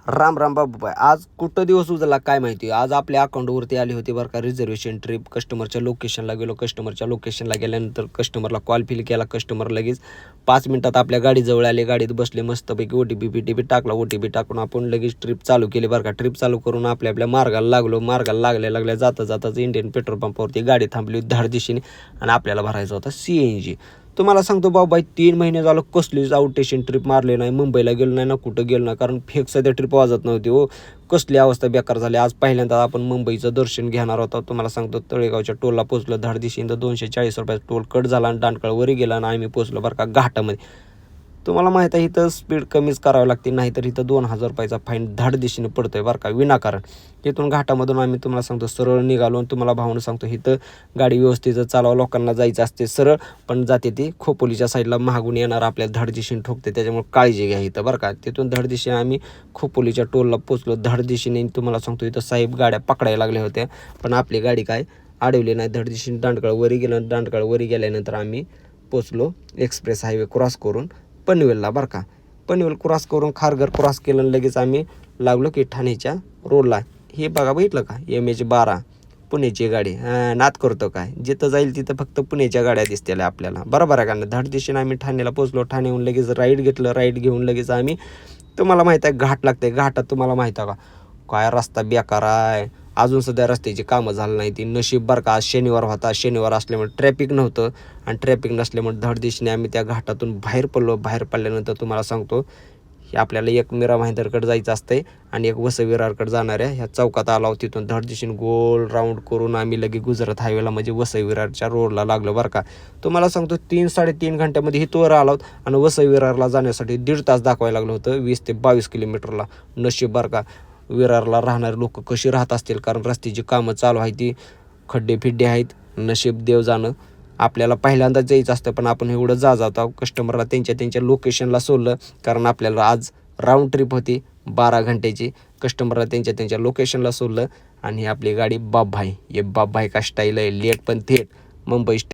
राम राम बाबूबाई. आज कुठं दिवस उजला काय माहिती. आज आपल्या अकाउंटवरती आली होती बरं का रिझर्वेशन ट्रिप. कस्टमरच्या लोकेशनला गेलो. कस्टमरच्या लोकेशनला गेल्यानंतर कस्टमरला कॉल फिल केला. कस्टमर लगेच 5 मिनिटात आपल्या गाडीजवळ आले. गाडीत बसले मस्तपैकी OTP टाकला. OTP टाकून आपण लगेच ट्रिप चालू केली बरं का. ट्रिप चालू करून आपल्या मार्गाला लागलो. मार्गाला लागल्या जाताच इंडियन पेट्रोल पंपावरती गाडी थांबली धाड दिशेने आणि आपल्याला भरायचा होता CNG. तुम्हाला सांगतो बाबाई 3 महिने झालं कसलीच आउटस्टेशन ट्रिप मारली नाही. मुंबईला गेलो नाही ना कुठं गेलो नाही, कारण फेक सध्या ट्रिप वाजत नव्हती हो. कसली अवस्था बेकार झाली. आज पहिल्यांदा आपण मुंबईचं दर्शन घेणार होतो. तुम्हाला सांगतो तळेगावच्या टोलला पोचलो. धाड दिशेने 240 रुपयाचा टोल कट झाला आणि दांडकळ वरी गेला आणि आम्ही पोचलो बरं का घाटामध्ये. तुम्हाला माहीत आहे इथं स्पीड कमीच करावी लागते, नाहीतर इथं 2000 रुपयाचा फाईन धाड दिशेने पडतोय बरं का विनाकारण. तिथून घाटामधून आम्ही तुम्हाला सांगतो सरळ निघालो आणि तुम्हाला भावनं सांगतो इथं गाडी व्यवस्थित चालवा. लोकांना जायचं असते सरळ, पण जाते ती खोपोलीच्या साईडला महागून येणार आपल्याला धाड दिशेने ठोकते, त्याच्यामुळे काळजी घ्या इथं बरं का. तिथून धाड दिशेने आम्ही खोपोलीच्या टोलला पोचलो. धाड दिशेने तुम्हाला सांगतो इथं साहेब गाड्या पकडायला लागल्या होत्या, पण आपली गाडी काय अडवली नाही. धाड दिशेने दांडकळ वरी गेलं. दांडकळ वरी गेल्यानंतर आम्ही पोचलो एक्सप्रेस हायवे क्रॉस करून पनवेलला बरं का. पनवेल क्रॉस करून खारघर क्रॉस केलं आणि लगेच आम्ही लागलो की ठाण्याच्या रोडला. हे बघा बघितलं का MH12 पुण्याची गाडी. नाद करतो काय, जिथं जाईल तिथं फक्त पुण्याच्या गाड्या दिसतील आपल्याला, बरोबर आहे का नाही. धाड दिशेने आम्ही ठाण्याला पोचलो. ठाण्याहून लगेच राईड घेतलं. राईड घेऊन लगेच आम्ही तुम्हाला माहीत आहे घाट लागते. घाटात तुम्हाला माहीत आहे का काय रस्ता बेकार आहे. अजून सध्या रस्त्याची कामं झालं नाही ती. नशीब बरं का आज शनिवार होता. शनिवार असल्यामुळे ट्रॅफिक नव्हतं आणि ट्रॅफिक नसल्यामुळे धाड दिशेने आम्ही त्या घाटातून बाहेर पडलो. बाहेर पडल्यानंतर तुम्हाला सांगतो हे आपल्याला एक मीरा भाईंदरकडे जायचं असतंय आणि एक वसई-विरारकडे जाणाऱ्या ह्या चौकात आलो. तिथून धाड दिशेने गोल राऊंड करून आम्ही लगेच गुजरात हायवेला म्हणजे वसई-विरारच्या रोडला लागलो बरं का. तुम्हाला सांगतो 3-3.5 घंट्यामध्ये हितवर आलो आणि वसई-विरारला जाण्यासाठी 1.5 तास दाखवायला लागलं होतं 20 ते 22 किलोमीटरला. नशीब बरं का विरारला राहणारे लोक कशी राहत असतील, कारण रस्त्याची कामं चालू आहे ती खड्डे आहेत. नशीब देव जाणं. आपल्याला पहिल्यांदाच जायचं असतं, पण आपण एवढं जाता कस्टमरला त्यांच्या लोकेशनला सोडलं, कारण आपल्याला आज राऊंड ट्रिप होती 12 घंट्याची. कस्टमरला त्यांच्या लोकेशनला सोडलं आणि आपली गाडी बाप भाई. हे बाप भाई का स्टाईल आहे. लेट पण थेट मुंबई